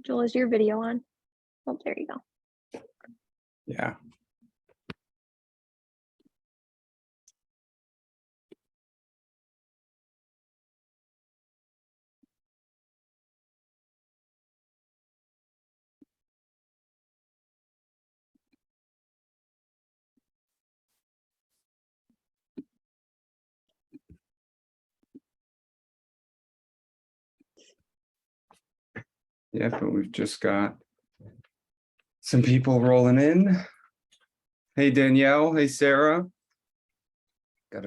Joel, is your video on? Oh, there you go. Yeah. Yeah, but we've just got some people rolling in. Hey, Danielle. Hey, Sarah. Got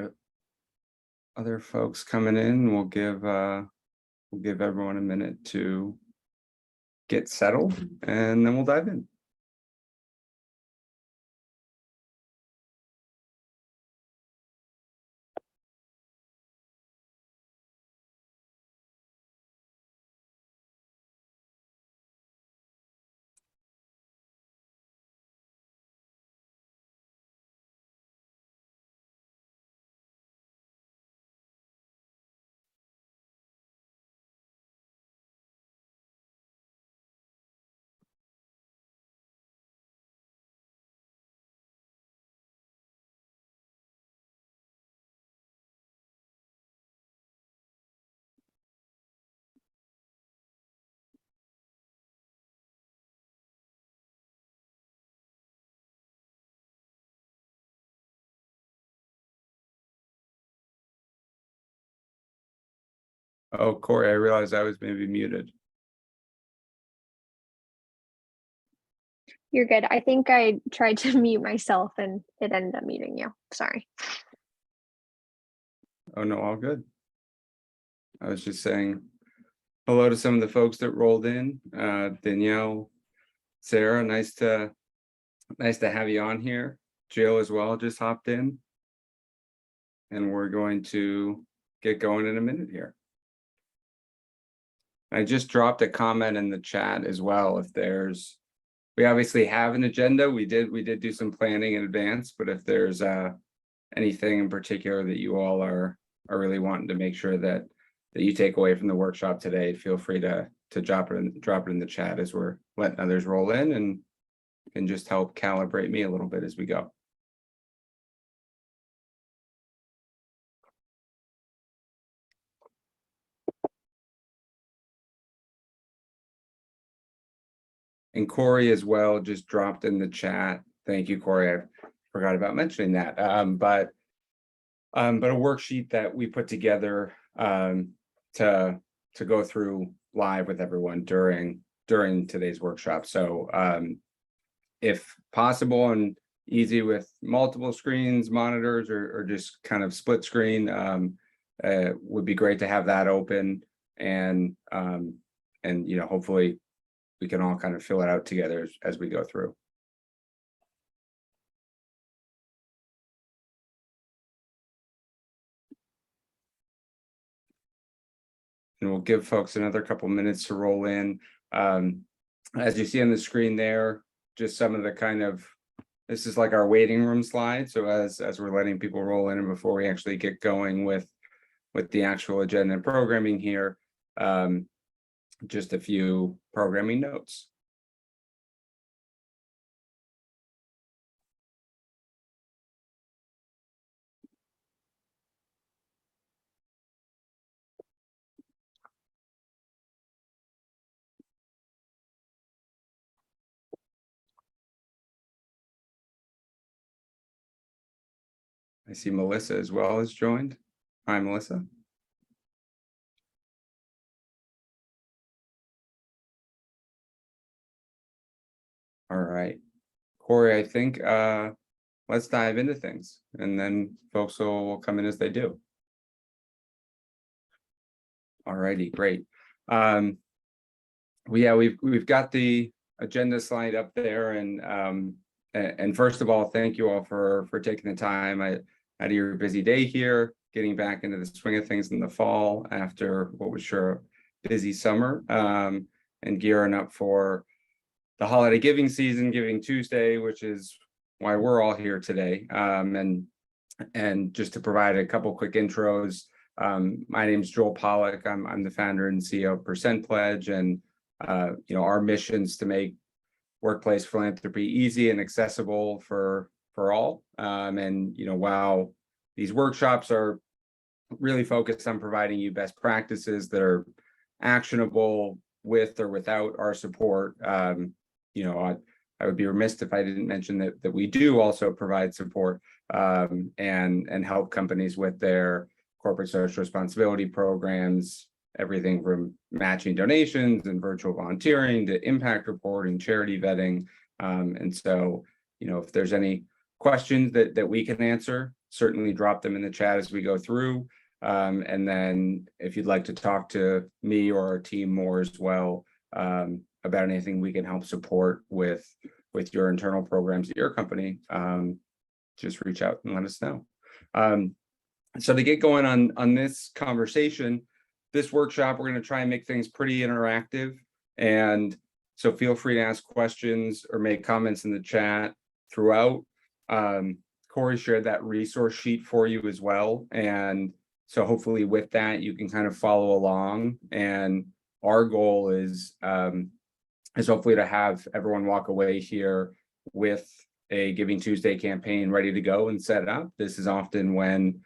other folks coming in. We'll give everyone a minute to get settled, and then we'll dive in. Oh, Corey, I realized I was maybe muted. You're good. I think I tried to mute myself and it ended up muting you. Sorry. Oh, no, all good. I was just saying hello to some of the folks that rolled in. Danielle, Sarah, nice to have you on here. Jill as well just hopped in. And we're going to get going in a minute here. I just dropped a comment in the chat as well. If we obviously have an agenda. We did do some planning in advance, but if there's anything in particular that you all are really wanting to make sure that you take away from the workshop today, feel free to drop it in the chat as we're letting others roll in, and can just help calibrate me a little bit as we go. And Corey as well just dropped in the chat. Thank you, Corey. I forgot about mentioning that. But a worksheet that we put together to go through live with everyone during today's workshop. So if possible and easy with multiple screens, monitors, or just kind of split screen, would be great to have that open, and hopefully we can all kind of fill it out together as we go through. And we'll give folks another couple minutes to roll in. As you see on the screen there, just some of the this is like our waiting room slide. So as we're letting people roll in, and before we actually get going with the actual agenda and programming here, just a few programming notes. I see Melissa as well has joined. Hi, Melissa. All right, Corey, I think let's dive into things, and then folks will come in as they do. All righty, great. We've got the agenda slide up there, and first of all, thank you all for taking the time out of your busy day here, getting back into the swing of things in the fall after what was sure a busy summer, and gearing up for the holiday giving season, Giving Tuesday, which is why we're all here today. And just to provide a couple quick intros, my name is Joel Pollick. I'm the founder and CEO of Percent Pledge, and our missions to make workplace philanthropy easy and accessible for all. And while these workshops are really focused on providing you best practices that are actionable with or without our support, I would be remiss if I didn't mention that we do also provide support and help companies with their corporate social responsibility programs, everything from matching donations and virtual volunteering to impact reporting, charity vetting. And so, if there's any questions that we can answer, certainly drop them in the chat as we go through. And then if you'd like to talk to me or our team more as well about anything we can help support with your internal programs at your company, just reach out and let us know. So to get going on this conversation, this workshop, we're going to try and make things pretty interactive. And so feel free to ask questions or make comments in the chat throughout. Corey shared that resource sheet for you as well. And so hopefully with that, you can kind of follow along. And our goal is hopefully to have everyone walk away here with a Giving Tuesday campaign ready to go and set up. This is often when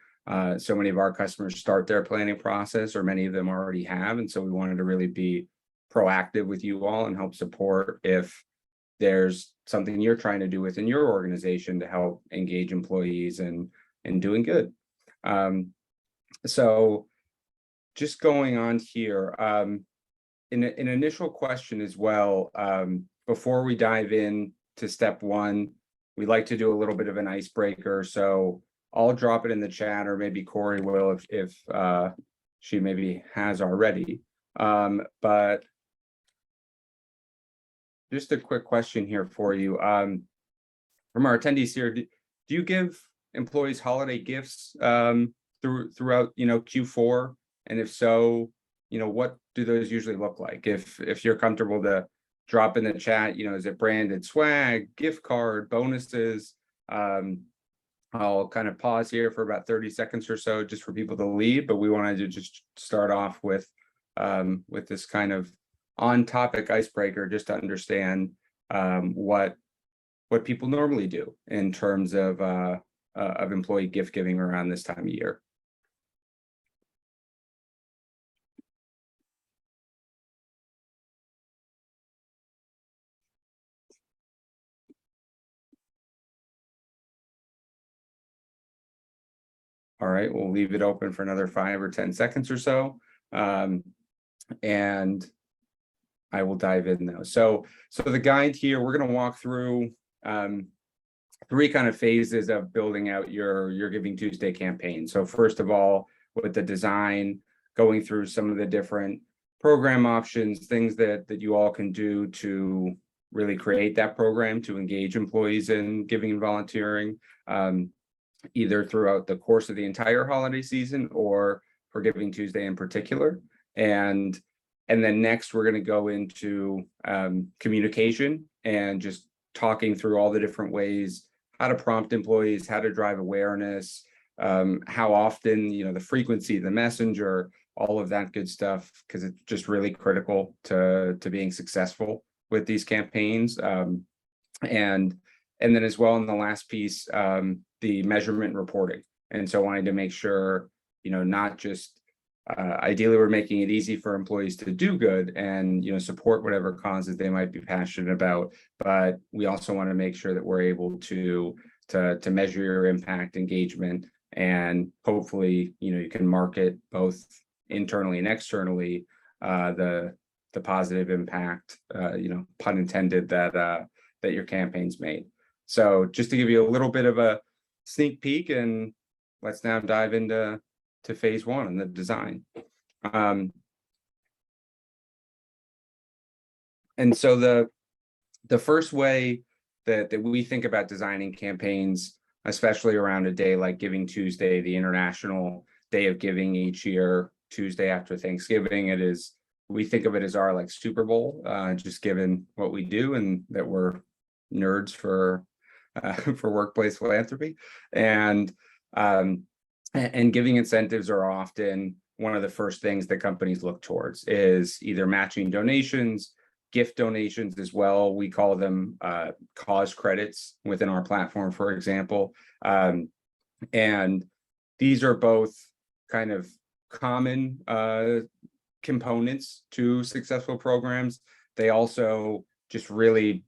so many of our customers start their planning process, or many of them already have. And so we wanted to really be proactive with you all and help support if there's something you're trying to do within your organization to help engage employees and doing good. So just going on here, an initial question as well, before we dive in to step one, we like to do a little bit of an icebreaker. So I'll drop it in the chat, or maybe Corey will if she maybe has already. But just a quick question here for you. From our attendees here, do you give employees holiday gifts throughout Q4? And if so, what do those usually look like? If you're comfortable to drop in the chat, is it branded swag, gift card, bonuses? I'll kind of pause here for about 30 seconds or so just for people to leave, but we wanted to just start off with this kind of on-topic icebreaker, just to understand what people normally do in terms of employee gift giving around this time of year. All right, we'll leave it open for another 5 or 10 seconds or so. And I will dive in now. So the guide here, we're going to walk through 3 kind of phases of building out your Giving Tuesday campaign. So first of all, with the design, going through some of the different program options, things that you all can do to really create that program to engage employees in giving and volunteering, either throughout the course of the entire holiday season or for Giving Tuesday in particular. And then next, we're going to go into communication and just talking through all the different ways, how to prompt employees, how to drive awareness, how often, the frequency, the messenger, all of that good stuff, because it's just really critical to being successful with these campaigns. And then as well in the last piece, the measurement and reporting. And so wanting to make sure, not just ideally we're making it easy for employees to do good and support whatever causes they might be passionate about, but we also want to make sure that we're able to measure your impact, engagement, and hopefully you can market both internally and externally the positive impact, pun intended, that your campaign's made. So just to give you a little bit of a sneak peek, and let's now dive into phase 1 and the design. And so the first way that we think about designing campaigns, especially around a day like Giving Tuesday, the International Day of Giving each year, Tuesday after Thanksgiving, we think of it as our Super Bowl, just given what we do and that we're nerds for workplace philanthropy. And giving incentives are often one of the first things that companies look towards, is either matching donations, gift donations as well. We call them cause credits within our platform, for example. And these are both kind of common components to successful programs. They also just really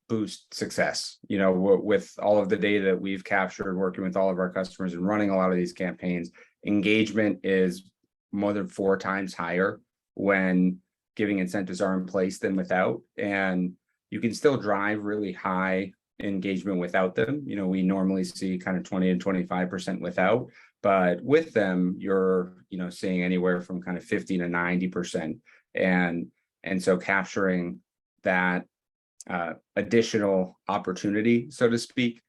boost success. With all of the data that we've captured working with all of our customers and running a lot of these campaigns, engagement is more than 4 times higher when giving incentives are in place than without. And you can still drive really high engagement without them. We normally see kind of 20 and 25% without, but with them, you're, seeing anywhere from kind of 50 to 90%. And so capturing that additional opportunity, so to speak,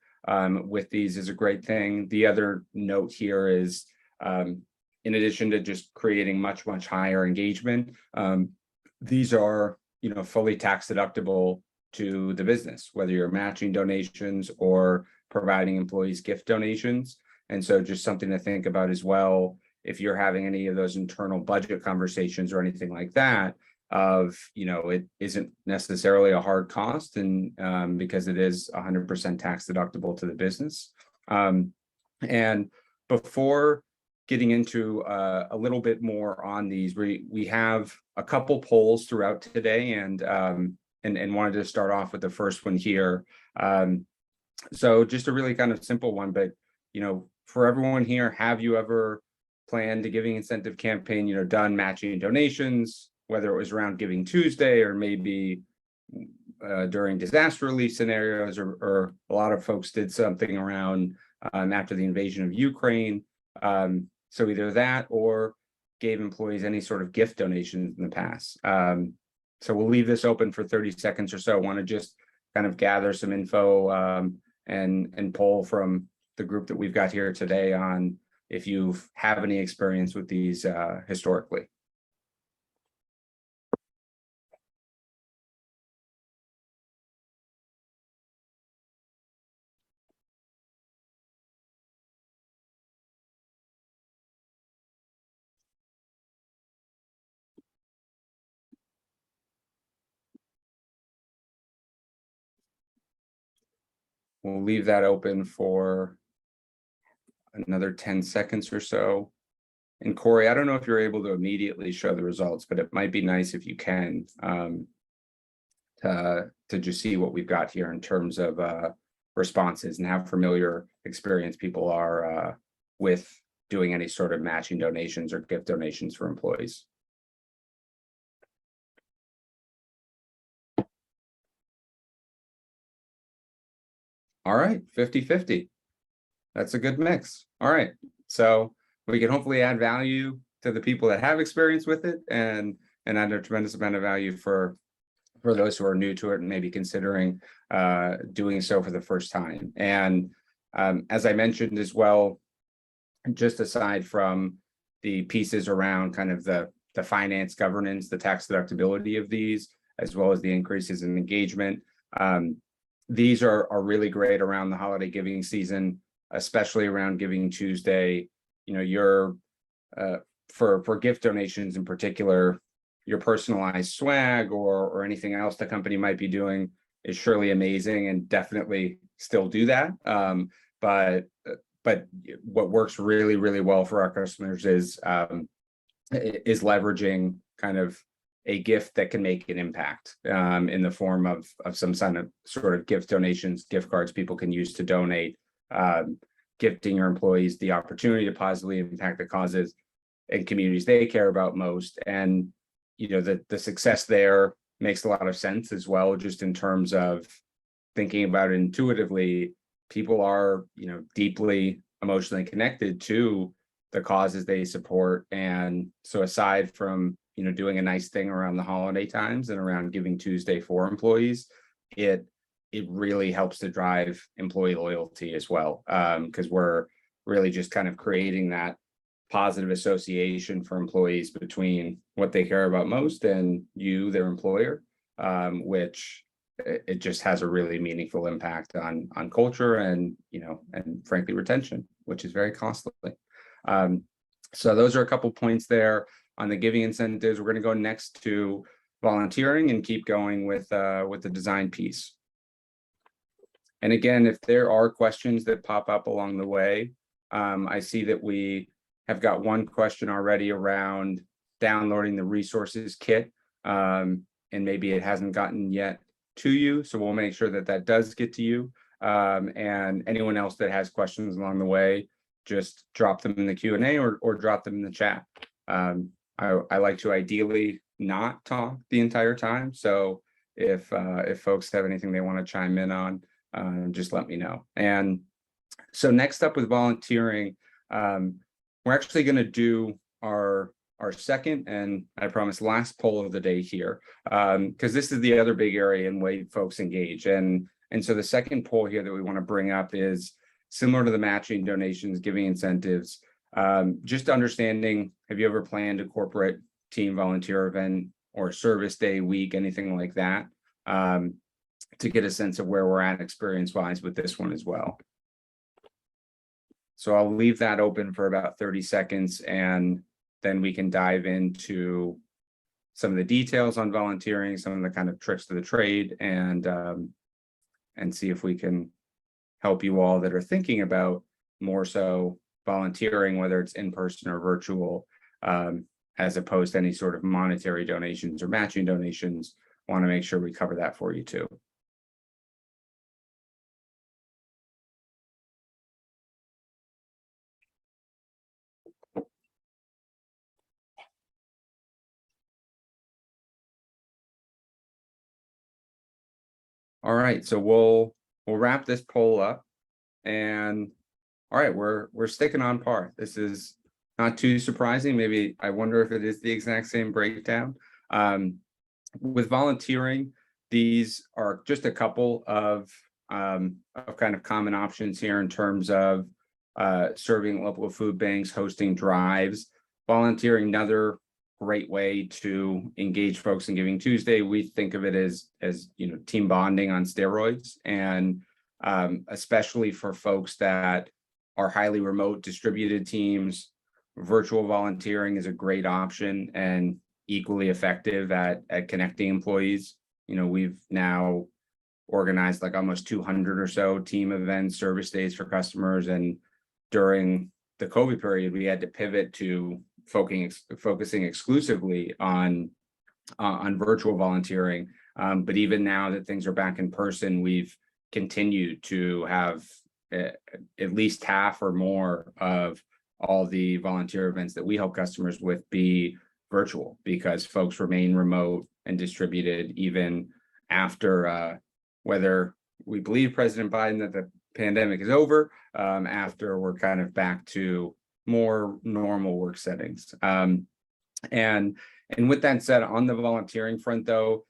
with these is a great thing. The other note here is, in addition to just creating much, much higher engagement, these are, fully tax deductible to the business, whether you're matching donations or providing employees gift donations. And so just something to think about as well, if you're having any of those internal budget conversations or anything like that, it isn't necessarily a hard cost, and because it is 100% tax deductible to the business. And before getting into a little bit more on these, we have a couple polls throughout today, and wanted to start off with the first one here. So just a really kind of simple one, but for everyone here, have you ever planned a giving incentive campaign, done matching donations, whether it was around Giving Tuesday or maybe during disaster relief scenarios, or a lot of folks did something around after the invasion of Ukraine. So either that or gave employees any sort of gift donations in the past. So we'll leave this open for 30 seconds or so. I want to just kind of gather some info and poll from the group that we've got here today on if you have any experience with these historically. We'll leave that open for another 10 seconds or so. And Corey, I don't know if you're able to immediately show the results, but it might be nice if you can to just see what we've got here in terms of responses and how familiar experience people are with doing any sort of matching donations or gift donations for employees. All right, 50-50. That's a good mix. All right, so we can hopefully add value to the people that have experience with it, and add a tremendous amount of value for those who are new to it and maybe considering doing so for the first time. And as I mentioned as well, just aside from the pieces around kind of the finance governance, the tax deductibility of these, as well as the increases in engagement, these are really great around the holiday giving season, especially around Giving Tuesday. Your for gift donations in particular, your personalized swag or anything else the company might be doing is surely amazing, and definitely still do that. But what works really, really well for our customers is leveraging kind of a gift that can make an impact in the form of some sort of gift donations, gift cards people can use to donate, gifting your employees the opportunity to positively impact the causes and communities they care about most. And the success there makes a lot of sense as well, just in terms of thinking about it intuitively. People are deeply emotionally connected to the causes they support, and so aside from doing a nice thing around the holiday times and around Giving Tuesday for employees, it really helps to drive employee loyalty as well, because we're really just kind of creating that positive association for employees between what they care about most and you, their employer, which it just has a really meaningful impact on culture and frankly retention, which is very costly. So those are a couple points there on the giving incentives. We're going to go next to volunteering and keep going with the design piece. And again, if there are questions that pop up along the way, I see that we have got one question already around downloading the resources kit, and maybe it hasn't gotten yet to you. So we'll make sure that that does get to you. And anyone else that has questions along the way, just drop them in the Q&A or drop them in the chat. I like to ideally not talk the entire time. So if folks have anything they want to chime in on, just let me know. And so next up with volunteering, we're actually going to do our second and I promise last poll of the day here, because this is the other big area in way folks engage. And so the second poll here that we want to bring up is similar to the matching donations, giving incentives, just understanding, have you ever planned a corporate team volunteer event or service day week, anything like that, to get a sense of where we're at experience-wise with this one as well. So I'll leave that open for about 30 seconds, and then we can dive into some of the details on volunteering, some of the kind of tricks to the trade, and see if we can help you all that are thinking about more so volunteering, whether it's in person or virtual, as opposed to any sort of monetary donations or matching donations. Want to make sure we cover that for you too. All right, so we'll wrap this poll up, and all right, we're sticking on par. This is not too surprising. Maybe I wonder if it is the exact same breakdown. With volunteering, these are just a couple of kind of common options here in terms of serving local food banks, hosting drives, volunteering. Another great way to engage folks in Giving Tuesday. We think of it as team bonding on steroids, and especially for folks that are highly remote distributed teams, virtual volunteering is a great option and equally effective at connecting employees. We've now organized like almost 200 or so team events, service days for customers, and during the COVID period, we had to pivot to focusing exclusively on virtual volunteering. But even now that things are back in person, we've continued to have at least half or more of all the volunteer events that we help customers with be virtual, because folks remain remote and distributed even after whether we believe President Biden that the pandemic is over, after we're kind of back to more normal work settings. And with that said, on the volunteering front, though,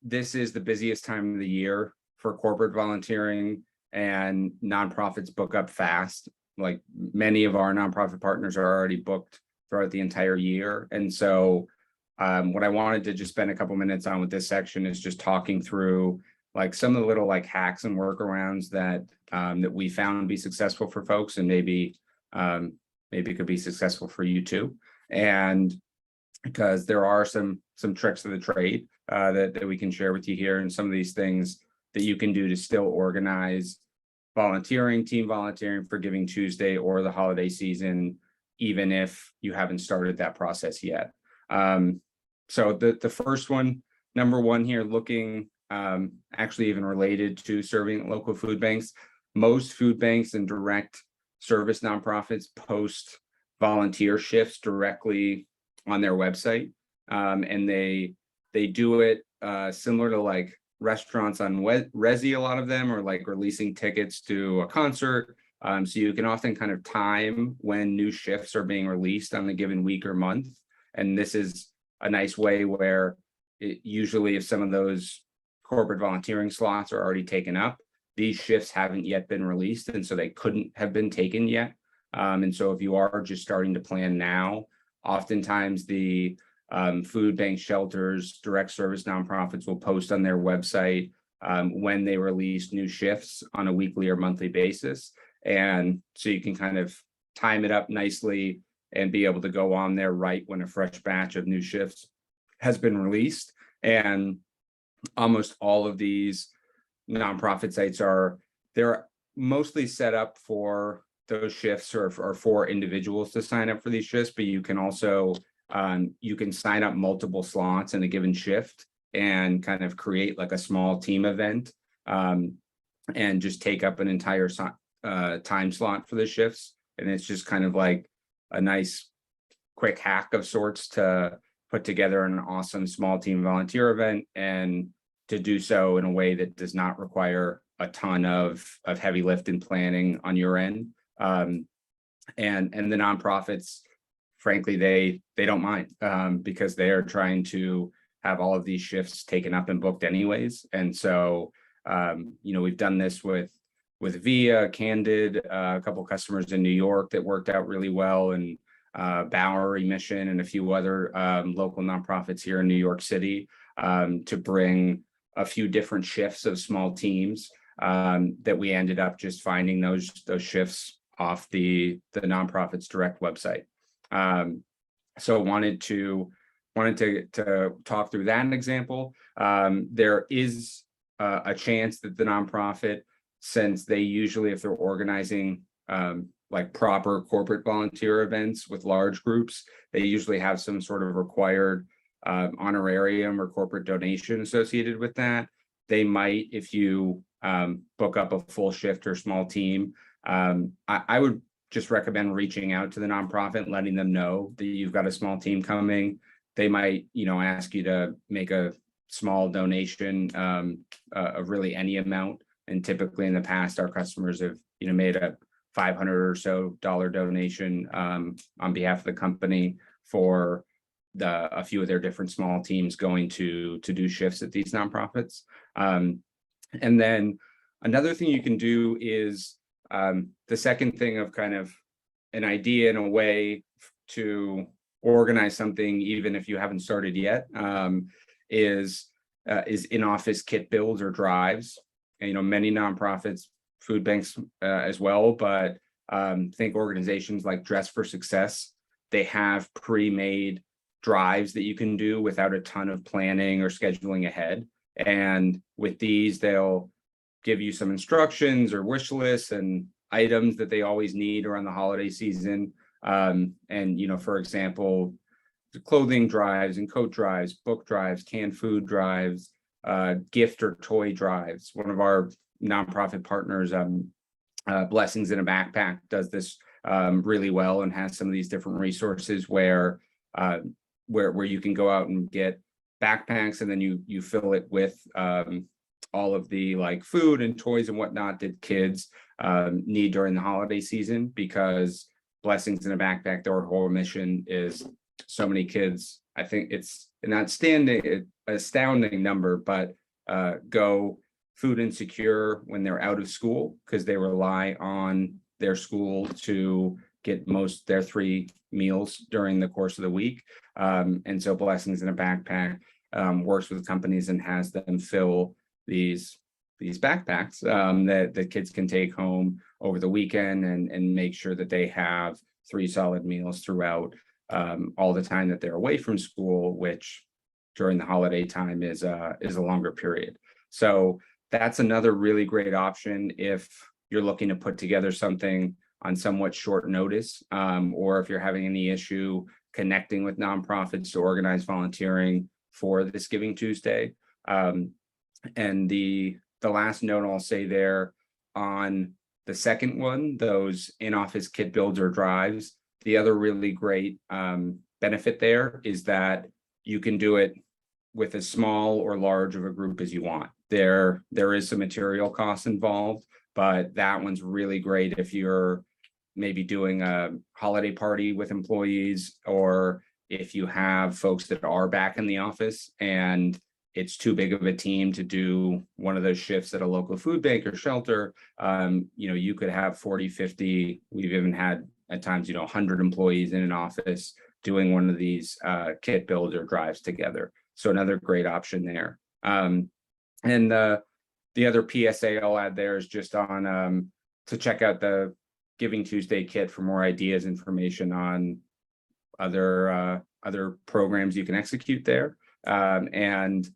this is the busiest time of the year for corporate volunteering, and nonprofits book up fast. Like many of our nonprofit partners are already booked throughout the entire year. And so what I wanted to just spend a couple minutes on with this section is just talking through like some of the little like hacks and workarounds that that we found be successful for folks, and maybe it could be successful for you too. And because there are some tricks of the trade that we can share with you here, and some of these things that you can do to still organize volunteering, team volunteering for Giving Tuesday or the holiday season, even if you haven't started that process yet. So the first one, number one here, looking actually even related to serving local food banks. Most food banks and direct service nonprofits post volunteer shifts directly on their website, and they do it similar to like restaurants on Resi. A lot of them are like releasing tickets to a concert, so you can often kind of time when new shifts are being released on a given week or month. And this is a nice way where usually if some of those corporate volunteering slots are already taken up, these shifts haven't yet been released, and so they couldn't have been taken yet. And so if you are just starting to plan now, oftentimes the food bank, shelters, direct service nonprofits will post on their website when they release new shifts on a weekly or monthly basis. And so you can kind of time it up nicely and be able to go on there right when a fresh batch of new shifts has been released. And almost all of these nonprofit sites they're mostly set up for those shifts or for individuals to sign up for these shifts, but you can also you can sign up multiple slots in a given shift and kind of create like a small team event, and just take up an entire time slot for the shifts. And it's just kind of like a nice quick hack of sorts to put together an awesome small team volunteer event, and to do so in a way that does not require a ton of heavy lift and planning on your end. And the nonprofits, frankly, they don't mind, because they are trying to have all of these shifts taken up and booked anyways. And so we've done this with Via, Candid, a couple customers in New York that worked out really well, and Bowery Mission and a few other local nonprofits here in New York City, to bring a few different shifts of small teams, that we ended up just finding those shifts off the nonprofit's direct website. So wanted to talk through that example. There is a chance that the nonprofit, since they usually, if they're organizing like proper corporate volunteer events with large groups, they usually have some sort of required honorarium or corporate donation associated with that. They might, if you book up a full shift or small team, I would just recommend reaching out to the nonprofit, letting them know that you've got a small team coming. They might, ask you to make a small donation of really any amount. And typically in the past, our customers have, made a $500 or so donation on behalf of the company for a few of their different small teams going to do shifts at these nonprofits. And then another thing you can do is the second thing of kind of an idea in a way to organize something, even if you haven't started yet, is in-office kit builds or drives. And, many nonprofits, food banks as well, but think organizations like Dress for Success, they have pre-made drives that you can do without a ton of planning or scheduling ahead. And with these, they'll give you some instructions or wish lists and items that they always need around the holiday season. And, for example, clothing drives and coat drives, book drives, canned food drives, gift or toy drives. One of our nonprofit partners, Blessings in a Backpack, does this really well and has some of these different resources where you can go out and get backpacks, and then you fill it with all of the like food and toys and whatnot that kids need during the holiday season, because Blessings in a Backpack, their whole mission is so many kids, I think it's an astounding number, but go food insecure when they're out of school because they rely on their school to get most their 3 meals during the course of the week. And so Blessings in a Backpack works with companies and has them fill these backpacks that kids can take home over the weekend and make sure that they have 3 solid meals throughout all the time that they're away from school, which during the holiday time is a longer period. So that's another really great option if you're looking to put together something on somewhat short notice, or if you're having any issue connecting with nonprofits to organize volunteering for this Giving Tuesday. And the last note I'll say there on the second one, those in-office kit builds or drives, the other really great benefit there is that you can do it with as small or large of a group as you want. There is some material costs involved, but that one's really great if you're maybe doing a holiday party with employees, or if you have folks that are back in the office and it's too big of a team to do one of those shifts at a local food bank or shelter. You could have 40, 50, we've even had at times, 100 employees in an office doing one of these kit builds or drives together. So another great option there. And the other PSA I'll add there is just on to check out the Giving Tuesday kit for more ideas, information on other programs you can execute there. And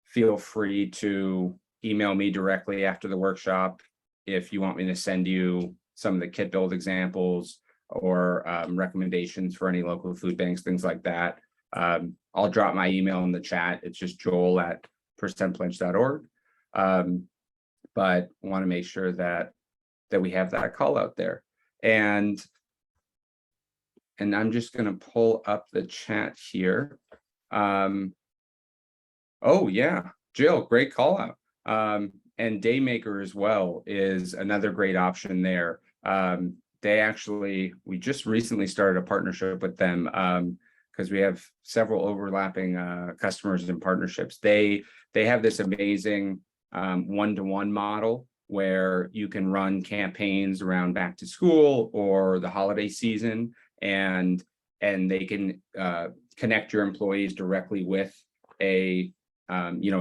feel free to email me directly after the workshop if you want me to send you some of the kit build examples or recommendations for any local food banks, things like that. I'll drop my email in the chat. It's just joel@percentpledge.org. But want to make sure that we have that call out there. And I'm just going to pull up the chat here. Oh yeah, Jill, great call out. And Daymaker as well is another great option there. We just recently started a partnership with them because we have several overlapping customers and partnerships. They have this amazing one-to-one model where you can run campaigns around back to school or the holiday season, and they can connect your employees directly with a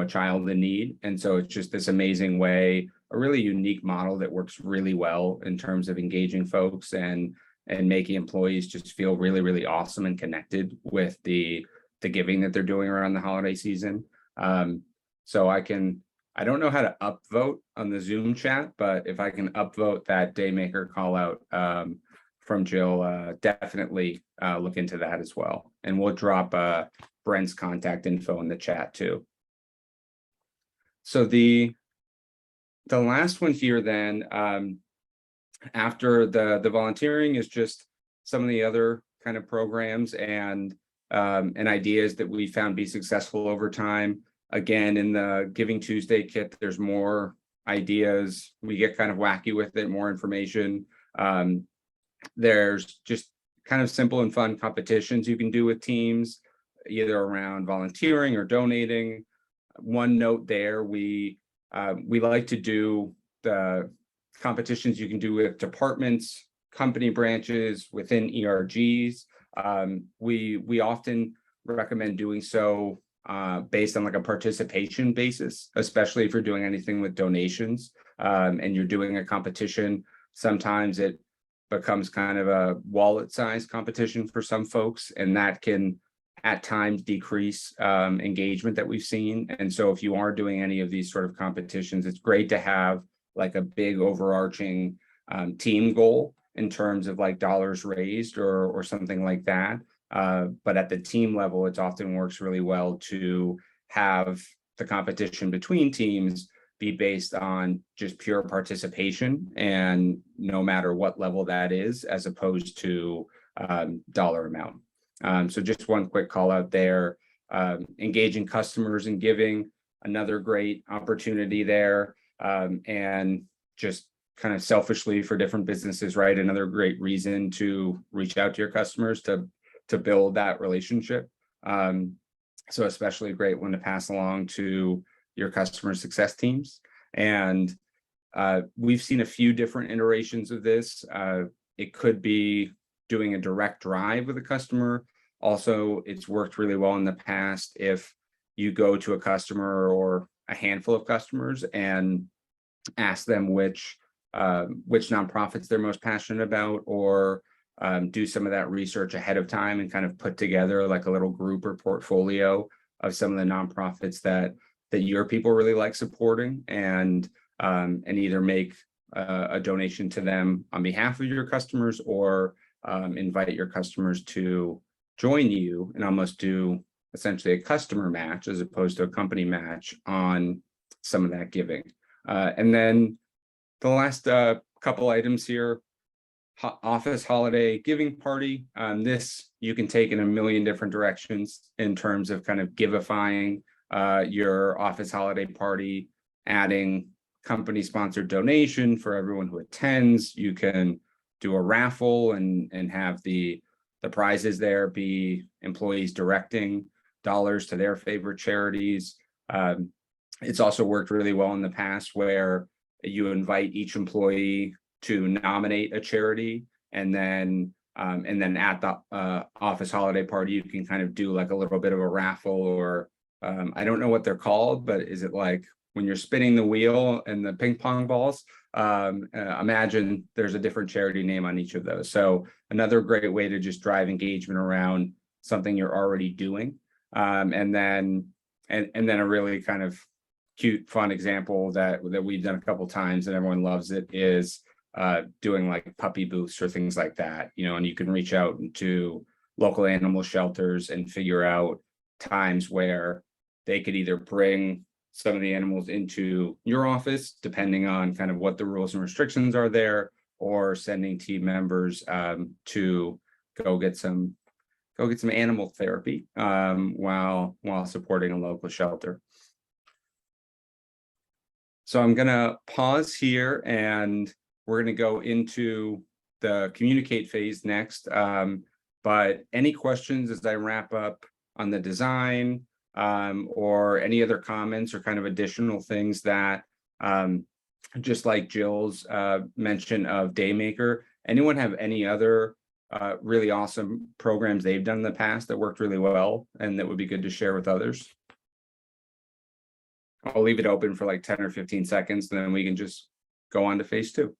child in need. And so it's just this amazing way, a really unique model that works really well in terms of engaging folks and making employees just feel really, really awesome and connected with the giving that they're doing around the holiday season. So I don't know how to upvote on the Zoom chat, but if I can upvote that Daymaker call out from Jill, definitely look into that as well. And we'll drop Brent's contact info in the chat too. So the last one here then, after the volunteering, is just some of the other kind of programs and ideas that we found be successful over time. Again, in the Giving Tuesday kit, there's more ideas. We get kind of wacky with it, more information. There's just kind of simple and fun competitions you can do with teams, either around volunteering or donating. One note there, we like to do the competitions you can do with departments, company branches, within ERGs. We often recommend doing so based on like a participation basis, especially if you're doing anything with donations and you're doing a competition. Sometimes it becomes kind of a wallet size competition for some folks, and that can at times decrease engagement that we've seen. And so if you are doing any of these sort of competitions, it's great to have like a big overarching team goal in terms of like dollars raised or something like that. But at the team level, it often works really well to have the competition between teams be based on just pure participation, and no matter what level that is, as opposed to dollar amount. So just one quick call out there, engaging customers in giving, another great opportunity there. And just kind of selfishly for different businesses, right? Another great reason to reach out to your customers to build that relationship. So especially a great one to pass along to your customer success teams. And we've seen a few different iterations of this. It could be doing a direct drive with a customer. Also, it's worked really well in the past if you go to a customer or a handful of customers and ask them which nonprofits they're most passionate about, or do some of that research ahead of time and kind of put together like a little group or portfolio of some of the nonprofits that your people really like supporting, and either make a donation to them on behalf of your customers, or invite your customers to join you and almost do essentially a customer match as opposed to a company match on some of that giving. And then the last couple items here, office holiday giving party. This you can take in a million different directions in terms of kind of givifying your office holiday party, adding company sponsored donation for everyone who attends. You can do a raffle and have the prizes there be employees directing dollars to their favorite charities. It's also worked really well in the past where you invite each employee to nominate a charity, and then at the office holiday party, you can kind of do like a little bit of a raffle, or I don't know what they're called, but is it like when you're spinning the wheel and the ping pong balls? Imagine there's a different charity name on each of those. So another great way to just drive engagement around something you're already doing. And then a really kind of cute, fun example that we've done a couple times and everyone loves it is doing like puppy booths or things like that, and you can reach out to local animal shelters and figure out times where they could either bring some of the animals into your office, depending on kind of what the rules and restrictions are there, or sending team members to go get some animal therapy while supporting a local shelter. So I'm gonna pause here and we're gonna go into the communicate phase next. But any questions as I wrap up on the design or any other comments or kind of additional things that just like Jill's mention of Daymaker, anyone have any other really awesome programs they've done in the past that worked really well and that would be good to share with others? I'll leave it open for like 10 or 15 seconds, and then we can just go on to phase 2.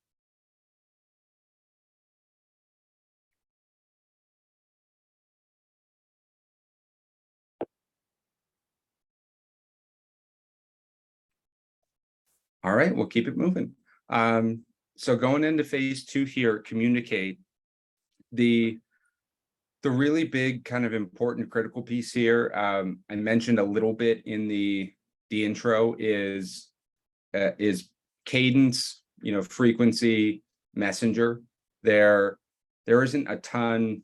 All right, we'll keep it moving. So going into phase 2 here, communicate. The really big kind of important critical piece here, I mentioned a little bit in the intro, is cadence, frequency, messenger. There isn't a ton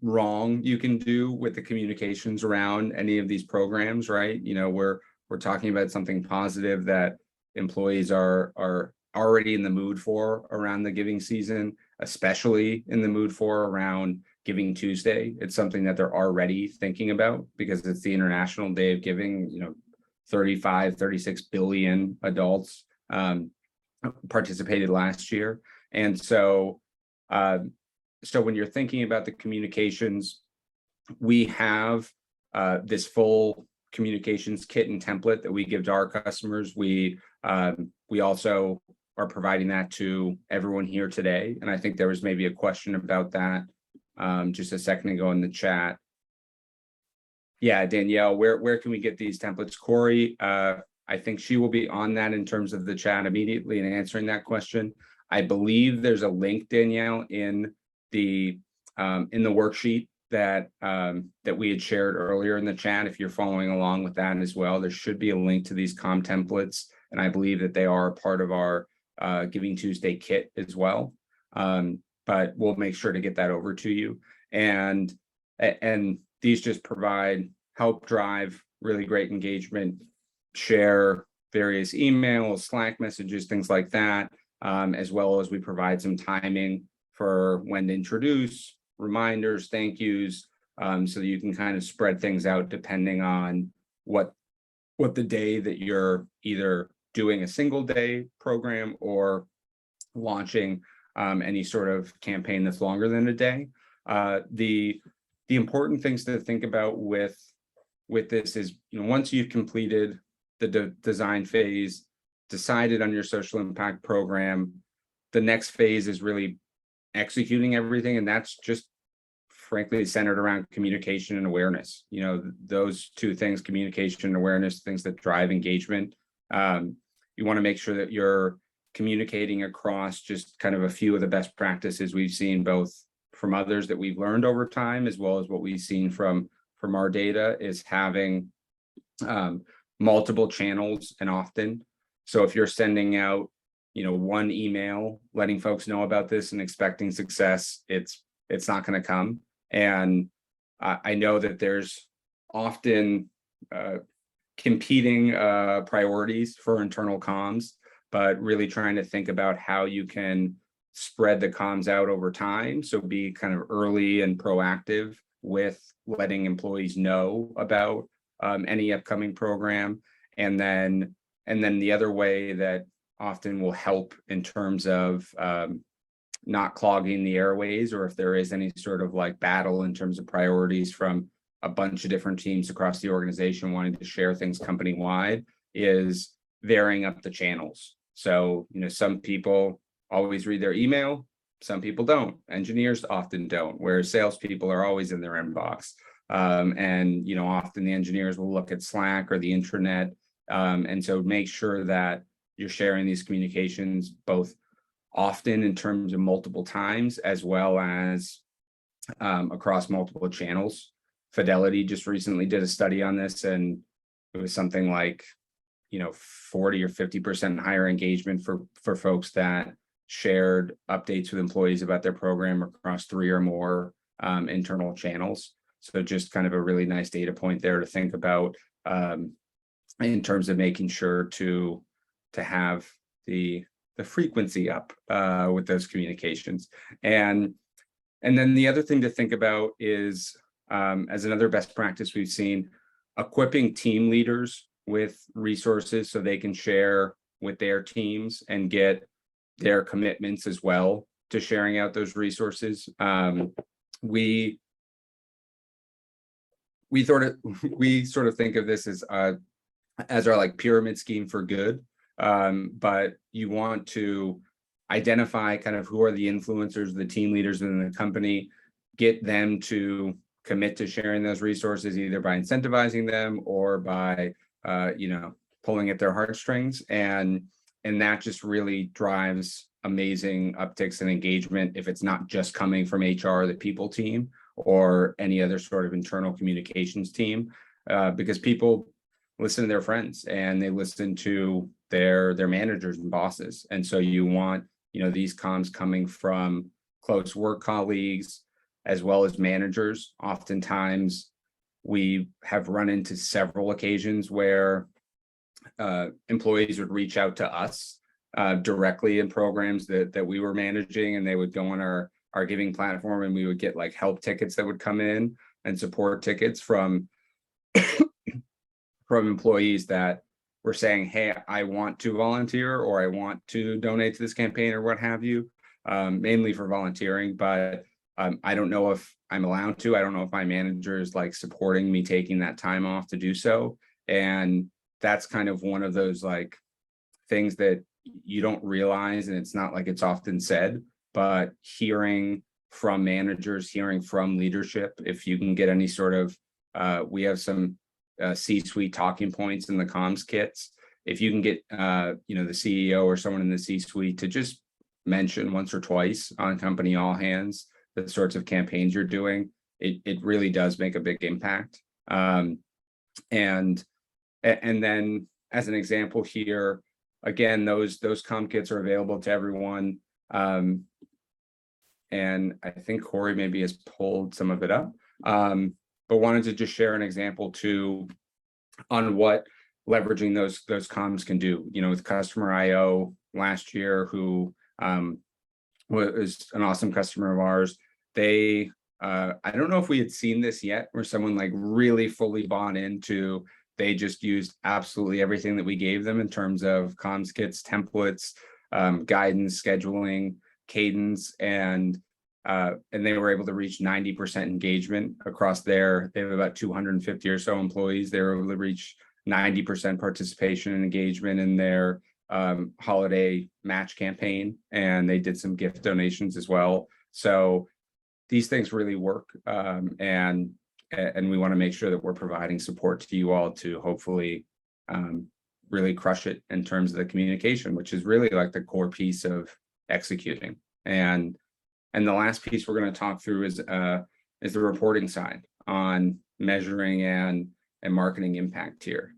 wrong you can do with the communications around any of these programs, right? We're talking about something positive that employees are already in the mood for around the giving season, especially in the mood for around Giving Tuesday. It's something that they're already thinking about because it's the International Day of Giving. 36 billion adults participated last year. And so when you're thinking about the communications, we have this full communications kit and template that we give to our customers. We also are providing that to everyone here today. And I think there was maybe a question about that just a second ago in the chat. Yeah, Danielle, where can we get these templates? Corey, I think she will be on that in terms of the chat immediately and answering that question. I believe there's a link, Danielle, in the worksheet that we had shared earlier in the chat. If you're following along with that as well, there should be a link to these templates, and I believe that they are part of our Giving Tuesday kit as well. But we'll make sure to get that over to you. And these just help drive really great engagement, share various emails, Slack messages, things like that, as well as we provide some timing for when to introduce, reminders, thank yous, so that you can kind of spread things out depending on what the day that you're either doing a single day program or launching any sort of campaign that's longer than a day. The important things to think about with this is, once you've completed the design phase, decided on your social impact program, the next phase is really executing everything, and that's just frankly centered around communication and awareness. Those two things, communication and awareness, things that drive engagement. You want to make sure that you're communicating across just kind of a few of the best practices we've seen, both from others that we've learned over time, as well as what we've seen from our data, is having multiple channels and often. So if you're sending out, one email, letting folks know about this and expecting success, it's not going to come. And I know that there's often competing priorities for internal comms, but really trying to think about how you can spread the comms out over time. So be kind of early and proactive with letting employees know about any upcoming program. And then the other way that often will help in terms of not clogging the airways, or if there is any sort of like battle in terms of priorities from a bunch of different teams across the organization wanting to share things company-wide, is varying up the channels. So, some people always read their email, some people don't. Engineers often don't, whereas salespeople are always in their inbox. And often the engineers will look at Slack or the intranet. And so make sure that you're sharing these communications both often in terms of multiple times, as well as across multiple channels. Fidelity just recently did a study on this, and it was something like 40 or 50% higher engagement for folks that shared updates with employees about their program across 3 or more internal channels. So just kind of a really nice data point there to think about in terms of making sure to have the frequency up with those communications. And then the other thing to think about is, as another best practice we've seen, equipping team leaders with resources so they can share with their teams and get their commitments as well to sharing out those resources. We sort of think of this as our like pyramid scheme for good, but you want to identify kind of who are the influencers, the team leaders within the company, get them to commit to sharing those resources either by incentivizing them or by pulling at their heartstrings, and that just really drives amazing upticks in engagement if it's not just coming from HR, the people team, or any other sort of internal communications team, because people listen to their friends and they listen to their managers and bosses. And so you want these comms coming from close work colleagues as well as managers. Oftentimes we have run into several occasions where employees would reach out to us directly in programs that we were managing, and they would go on our giving platform, and we would get like help tickets that would come in and support tickets from employees that were saying, hey, I want to volunteer, or I want to donate to this campaign, or what have you, mainly for volunteering. But I don't know if I'm allowed to. I don't know if my manager is like supporting me taking that time off to do so. And that's kind of one of those like things that you don't realize, and it's not like it's often said, but hearing from managers, hearing from leadership, if you can get any sort of, we have some C-suite talking points in the comms kits. If you can get, the CEO or someone in the C-suite to just mention once or twice on company all hands the sorts of campaigns you're doing, it really does make a big impact. And then as an example here, again, those comm kits are available to everyone. And I think Corey maybe has pulled some of it up, but wanted to just share an example too on what leveraging those comms can do. With Customer IO last year, who was an awesome customer of ours. They, I don't know if we had seen this yet, where someone like really fully bought into, they just used absolutely everything that we gave them in terms of comms kits, templates, guidance, scheduling, cadence, and they were able to reach 90% engagement across they have about 250 or so employees. They were able to reach 90% participation and engagement in their holiday match campaign, and they did some gift donations as well. So these things really work, and we want to make sure that we're providing support to you all to hopefully really crush it in terms of the communication, which is really like the core piece of executing. And the last piece we're going to talk through is the reporting side on measuring and marketing impact here.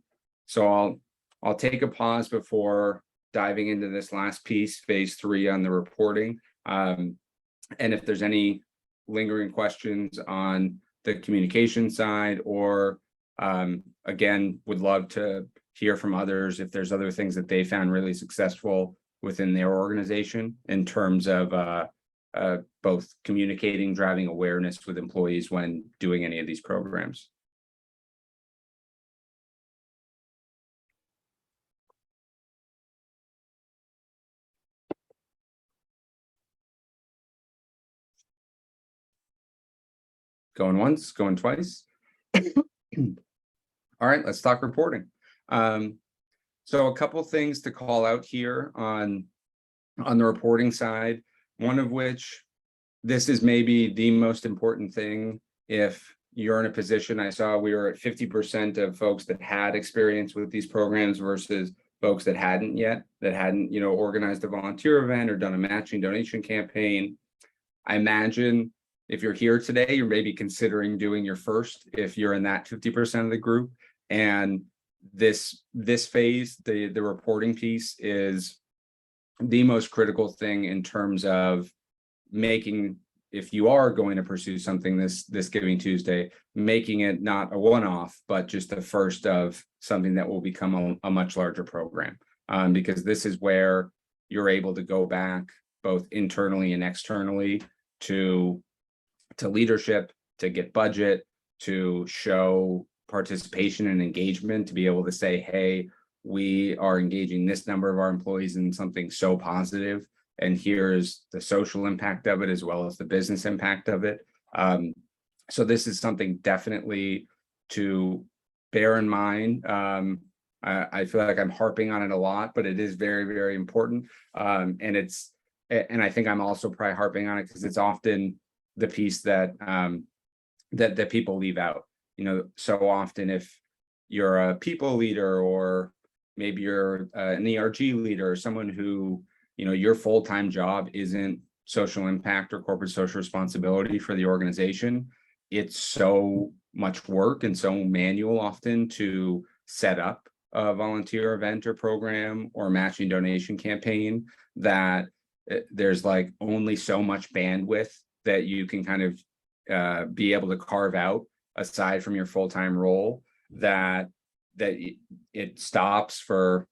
So I'll take a pause before diving into this last piece, phase 3 on the reporting. And if there's any lingering questions on the communication side, or again, would love to hear from others if there's other things that they found really successful within their organization in terms of both communicating, driving awareness with employees when doing any of these programs. Going once, going twice. All right, let's talk reporting. So a couple things to call out here on the reporting side, one of which, this is maybe the most important thing if you're in a position, I saw we were at 50% of folks that had experience with these programs versus folks that hadn't yet, that hadn't, organized a volunteer event or done a matching donation campaign. I imagine if you're here today, you're maybe considering doing your first, if you're in that 50% of the group. And this phase, the reporting piece, is the most critical thing in terms of making, if you are going to pursue something this Giving Tuesday, making it not a one-off, but just the first of something that will become a much larger program. Because this is where you're able to go back both internally and externally to leadership, to get budget, to show participation and engagement, to be able to say, hey, we are engaging this number of our employees in something so positive, and here's the social impact of it as well as the business impact of it. So this is something definitely to bear in mind. I feel like I'm harping on it a lot, but it is very, very important. And I think I'm also probably harping on it because it's often the piece that that people leave out. So often if you're a people leader, or maybe you're an ERG leader, or someone who, your full-time job isn't social impact or corporate social responsibility for the organization, it's so much work and so manual often to set up a volunteer event or program or matching donation campaign that there's like only so much bandwidth that you can kind of be able to carve out aside from your full-time role, that it stops for,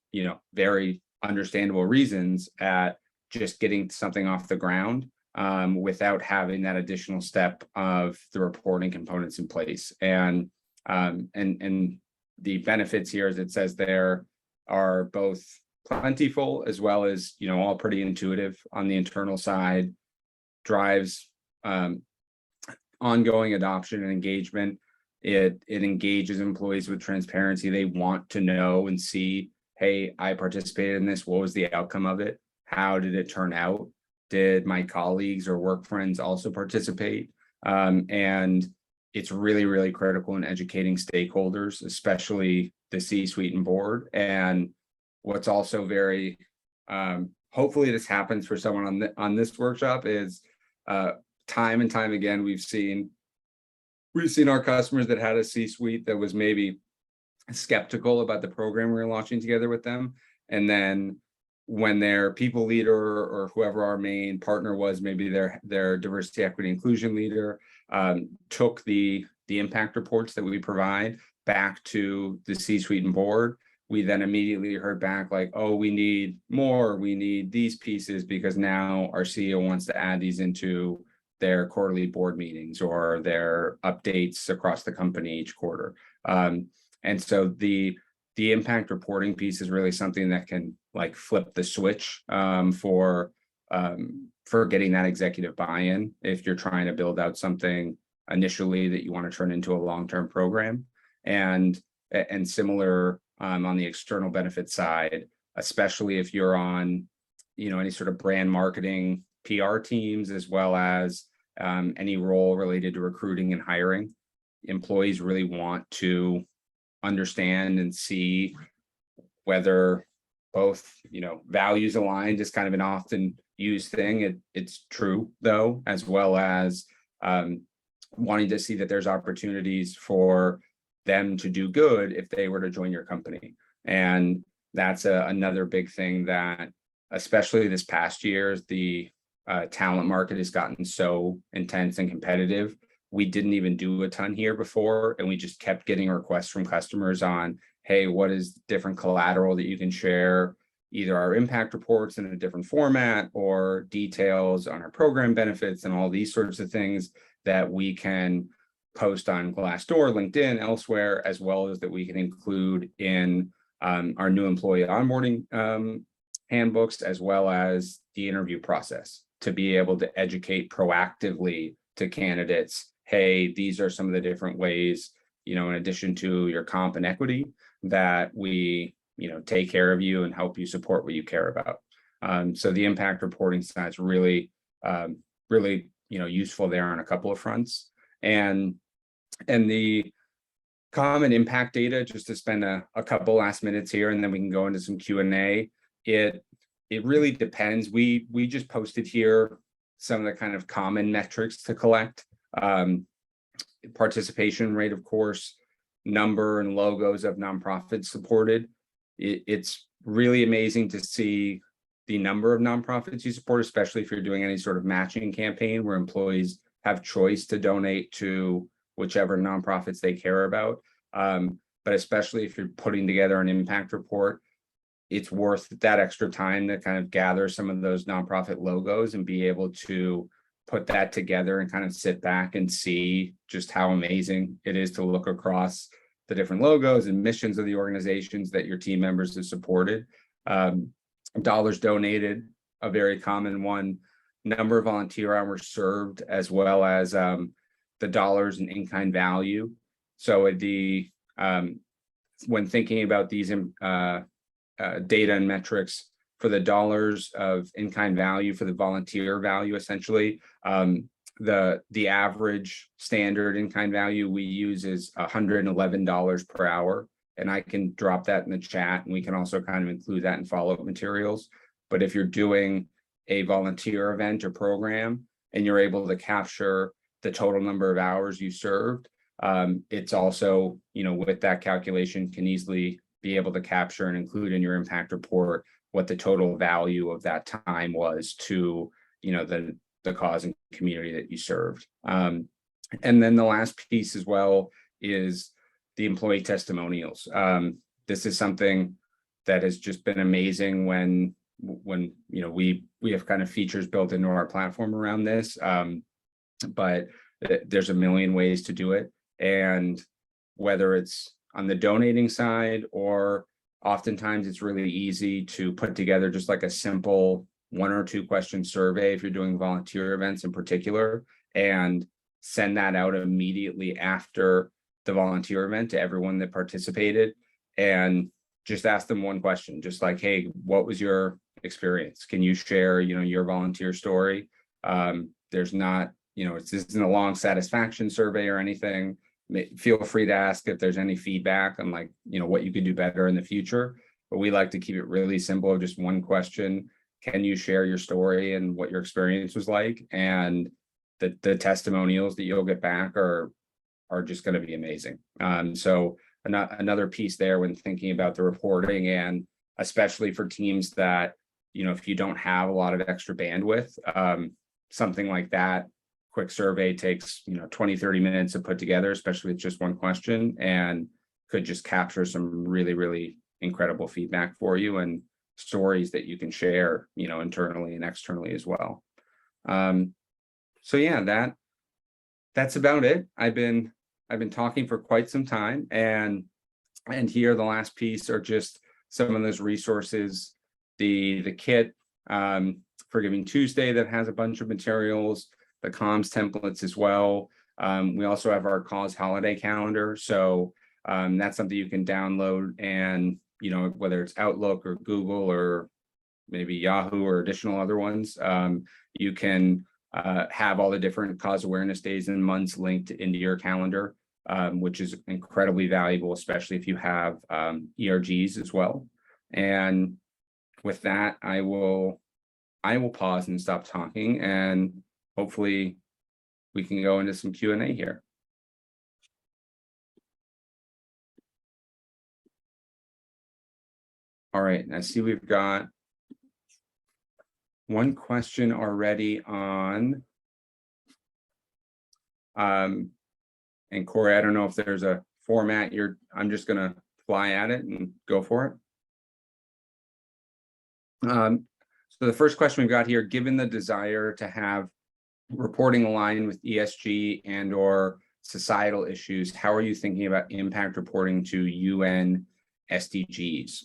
very understandable reasons at just getting something off the ground without having that additional step of the reporting components in place. And the benefits here, as it says there, are both plentiful as well as, all pretty intuitive on the internal side, drives ongoing adoption and engagement. It engages employees with transparency. They want to know and see, hey, I participated in this. What was the outcome of it? How did it turn out? Did my colleagues or work friends also participate? And it's really, really critical in educating stakeholders, especially the C-suite and board. And what's also very, hopefully this happens for someone on this workshop, is time and time again, we've seen our customers that had a C-suite that was maybe skeptical about the program we were launching together with them. And then when their people leader or whoever our main partner was, maybe their diversity, equity, inclusion leader, took the impact reports that we provide back to the C-suite and board, we then immediately heard back like, oh, we need more, we need these pieces because now our CEO wants to add these into their quarterly board meetings or their updates across the company each quarter. And so the impact reporting piece is really something that can like flip the switch for getting that executive buy-in if you're trying to build out something initially that you want to turn into a long-term program. And similar on the external benefit side, especially if you're on, any sort of brand marketing PR teams, as well as any role related to recruiting and hiring. Employees really want to understand and see whether both, values aligned is kind of an often used thing. It's true though, as well as wanting to see that there's opportunities for them to do good if they were to join your company. And that's another big thing that, especially this past year, as the talent market has gotten so intense and competitive. We didn't even do a ton here before, and we just kept getting requests from customers on, hey, what is different collateral that you can share, either our impact reports in a different format or details on our program benefits and all these sorts of things that we can post on Glassdoor, LinkedIn, elsewhere, as well as that we can include in our new employee onboarding handbooks, as well as the interview process, to be able to educate proactively to candidates, hey, these are some of the different ways, in addition to your comp and equity, that we, take care of you and help you support what you care about. So the impact reporting side is really, really, useful there on a couple of fronts. And And the common impact data, just to spend a couple last minutes here, and then we can go into some Q&A. It really depends. We just posted here some of the kind of common metrics to collect. Participation rate, of course, number and logos of nonprofits supported. It's really amazing to see the number of nonprofits you support, especially if you're doing any sort of matching campaign where employees have choice to donate to whichever nonprofits they care about. But especially if you're putting together an impact report, it's worth that extra time to kind of gather some of those nonprofit logos and be able to put that together and kind of sit back and see just how amazing it is to look across the different logos and missions of the organizations that your team members have supported. Dollars donated, a very common one, number of volunteer hours served, as well as the dollars and in-kind value. So when thinking about these data and metrics for the dollars of in-kind value, for the volunteer value, essentially, the average standard in-kind value we use is $111 per hour. And I can drop that in the chat, and we can also kind of include that in follow-up materials. But if you're doing a volunteer event or program and you're able to capture the total number of hours you served, it's also, with that calculation, can easily be able to capture and include in your impact report what the total value of that time was to, the cause and community that you served. And then the last piece as well is the employee testimonials. This is something that has just been amazing when we have kind of features built into our platform around this, but there's a million ways to do it. And whether it's on the donating side, or oftentimes it's really easy to put together just like a simple 1 or 2 question survey if you're doing volunteer events in particular, and send that out immediately after the volunteer event to everyone that participated, and just ask them one question, just like, hey, what was your experience? Can you share, your volunteer story? There's not, this isn't a long satisfaction survey or anything. Feel free to ask if there's any feedback on what you could do better in the future. But we like to keep it really simple, just one question. Can you share your story and what your experience was like? And the testimonials that you'll get back are just going to be amazing. So another piece there when thinking about the reporting, and especially for teams that, if you don't have a lot of extra bandwidth, something like that, quick survey takes 20-30 minutes to put together, especially with just one question, and could just capture some really, really incredible feedback for you and stories that you can share, internally and externally as well. So yeah, that's about it. I've been talking for quite some time, and here the last piece are just some of those resources, the kit for Giving Tuesday that has a bunch of materials, the comms templates as well. We also have our cause holiday calendar. So that's something you can download, and, whether it's Outlook or Google or maybe Yahoo or additional other ones, you can have all the different cause awareness days and months linked into your calendar, which is incredibly valuable, especially if you have ERGs as well. And with that, I will pause and stop talking, and hopefully we can go into some Q&A here. All right, I see we've got one question already on, and Corey, I don't know if there's a format I'm just gonna fly at it and go for it. So the first question we've got here, given the desire to have reporting aligned with ESG and or societal issues, how are you thinking about impact reporting to UN SDGs?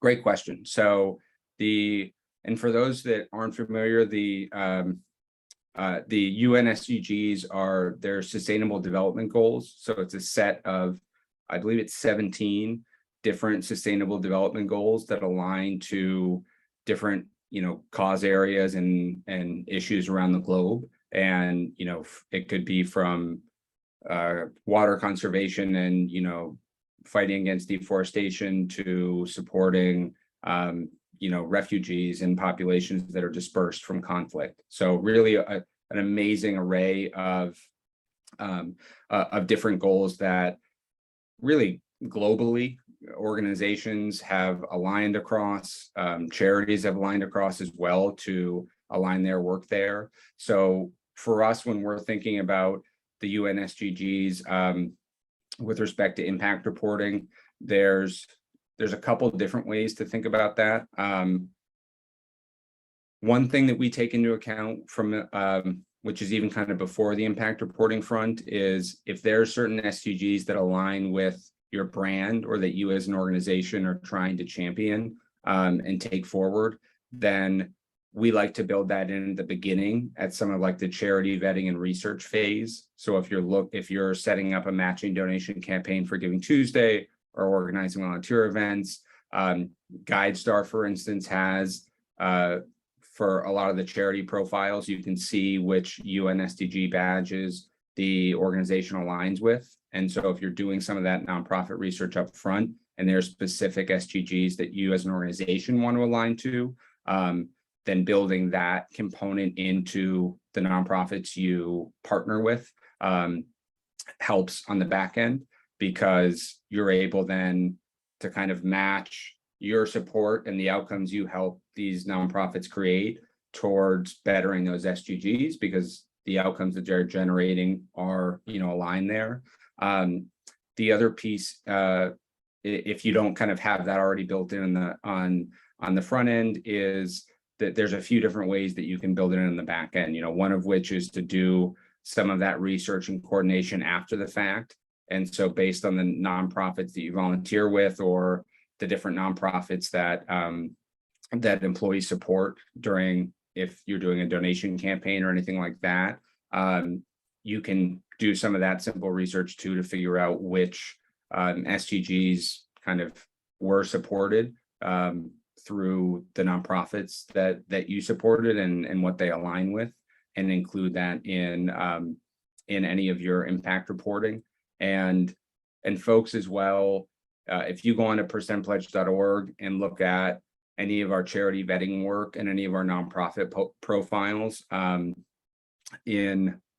Great question. So and for those that aren't familiar, the UN SDGs are their sustainable development goals. So it's a set of, I believe it's 17 different sustainable development goals that align to different, cause areas and issues around the globe. And, it could be from water conservation and, fighting against deforestation to supporting, refugees and populations that are dispersed from conflict. So really an amazing array of different goals that really globally organizations have aligned across, charities have aligned across as well to align their work there. So for us, when we're thinking about the UN SDGs, with respect to impact reporting, there's a couple of different ways to think about that. One thing that we take into account from which is even kind of before the impact reporting front, is if there are certain SDGs that align with your brand or that you as an organization are trying to champion and take forward, then we like to build that in at the beginning at some of like the charity vetting and research phase. So if you're setting up a matching donation campaign for Giving Tuesday or organizing volunteer events, GuideStar, for instance, has for a lot of the charity profiles, you can see which UN SDG badges the organization aligns with. And so if you're doing some of that nonprofit research up front and there's specific SDGs that you as an organization want to align to, then building that component into the nonprofits you partner with helps on the back end, because you're able then to kind of match your support and the outcomes you help these nonprofits create towards bettering those SDGs, because the outcomes that they're generating are, aligned there. The other piece, if you don't kind of have that already built in on the front end, is that there's a few different ways that you can build it in the back end. One of which is to do some of that research and coordination after the fact. And so based on the nonprofits that you volunteer with, or the different nonprofits that that employees support during, if you're doing a donation campaign or anything like that, you can do some of that simple research too to figure out which SDGs kind of were supported through the nonprofits that you supported and what they align with, and include that in any of your impact reporting. And folks as well, if you go on to percentpledge.org and look at any of our charity vetting work and any of our nonprofit profiles on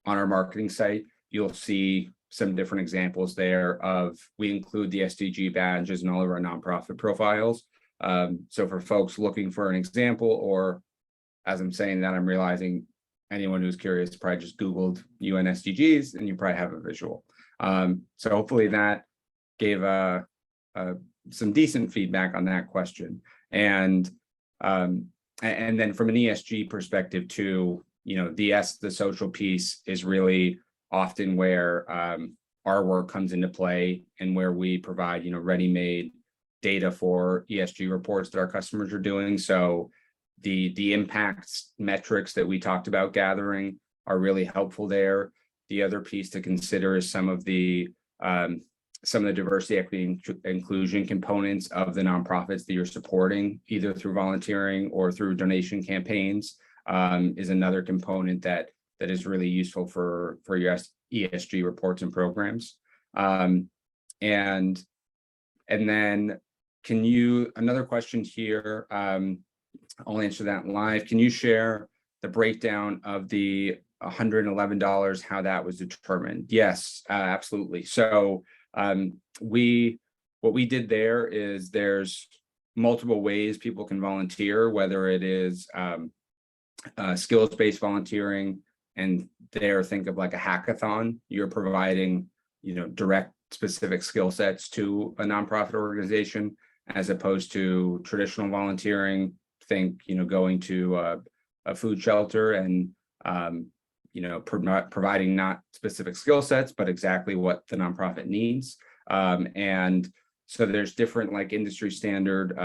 our marketing site, you'll see some different examples there of, we include the SDG badges in all of our nonprofit profiles. So for folks looking for an example, or as I'm saying that, I'm realizing anyone who's curious probably just Googled UN SDGs and you probably have a visual. So hopefully that gave some decent feedback on that question. And then from an ESG perspective too, the social piece is really often where our work comes into play, and where we provide, ready-made data for ESG reports that our customers are doing. So the impacts metrics that we talked about gathering are really helpful there. The other piece to consider is some of the diversity, equity, inclusion components of the nonprofits that you're supporting, either through volunteering or through donation campaigns, is another component that is really useful for your ESG reports and programs. And then another question here, I'll answer that live. Can you share the breakdown of the $111, how that was determined? Yes, absolutely. So what we did there is, there's multiple ways people can volunteer, whether it is skills-based volunteering, and there think of like a hackathon. You're providing, direct specific skill sets to a nonprofit organization, as opposed to traditional volunteering. Think, going to a food shelter and providing not specific skill sets, but exactly what the nonprofit needs. And so there's different like industry standard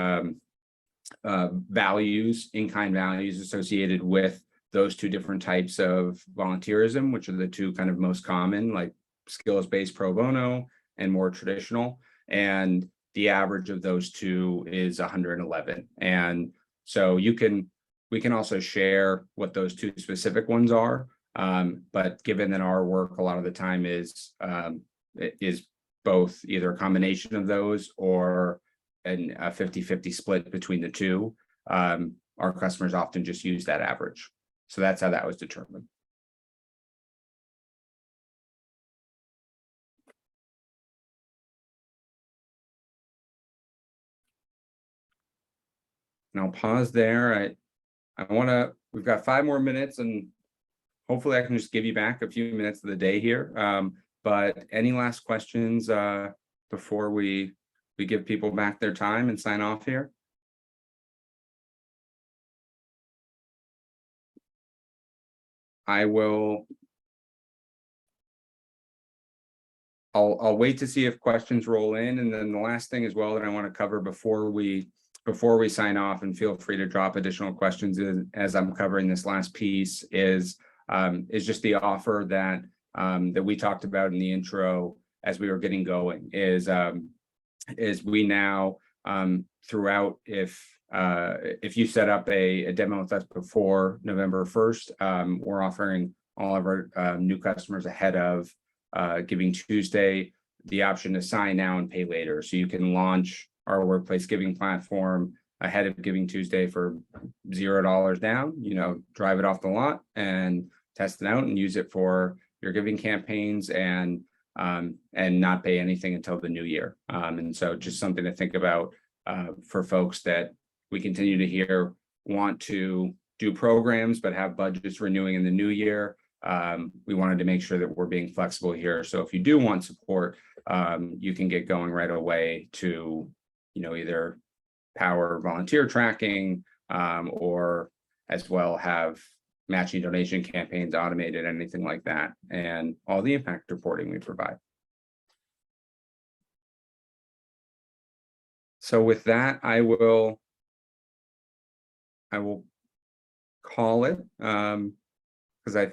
values, in-kind values associated with those two different types of volunteerism, which are the two kind of most common, like skills-based pro bono and more traditional. And the average of those two is 111. And so we can also share what those two specific ones are. But given that our work a lot of the time is both either a combination of those or a 50-50 split between the two, our customers often just use that average. So that's how that was determined. And I'll pause there. We've got 5 more minutes, and hopefully I can just give you back a few minutes of the day here. But any last questions before we give people back their time and sign off here? I'll wait to see if questions roll in, and then the last thing as well that I want to cover before we sign off, and feel free to drop additional questions as I'm covering this last piece, is just the offer that we talked about in the intro as we were getting going. Is we now throughout, if you set up a demo with us before November 1st, we're offering all of our new customers ahead of Giving Tuesday the option to sign now and pay later. So you can launch our workplace giving platform ahead of Giving Tuesday for $0 down, drive it off the lot and test it out and use it for your giving campaigns, and not pay anything until the new year. And so just something to think about for folks that we continue to hear want to do programs but have budgets renewing in the new year. We wanted to make sure that we're being flexible here. So if you do want support, you can get going right away to, either power volunteer tracking, or as well have matching donation campaigns automated, anything like that, and all the impact reporting we provide. So with that, I will call it, because I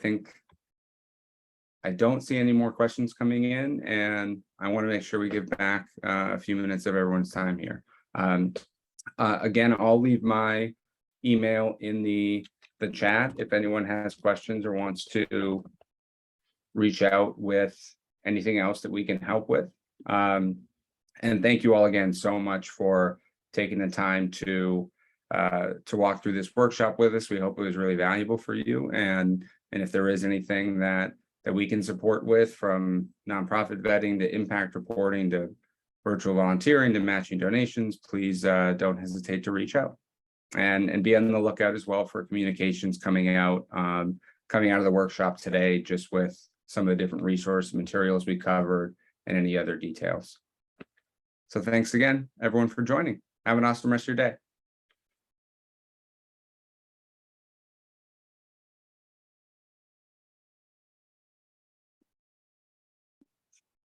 don't see any more questions coming in, and I want to make sure we give back a few minutes of everyone's time here. Again, I'll leave my email in the chat if anyone has questions or wants to reach out with anything else that we can help with. And thank you all again so much for taking the time to walk through this workshop with us. We hope it was really valuable for you. And if there is anything that we can support with, from nonprofit vetting to impact reporting to virtual volunteering to matching donations, please don't hesitate to reach out. And be on the lookout as well for communications coming out of the workshop today, just with some of the different resource materials we covered and any other details. So thanks again, everyone, for joining. Have an awesome rest of your day.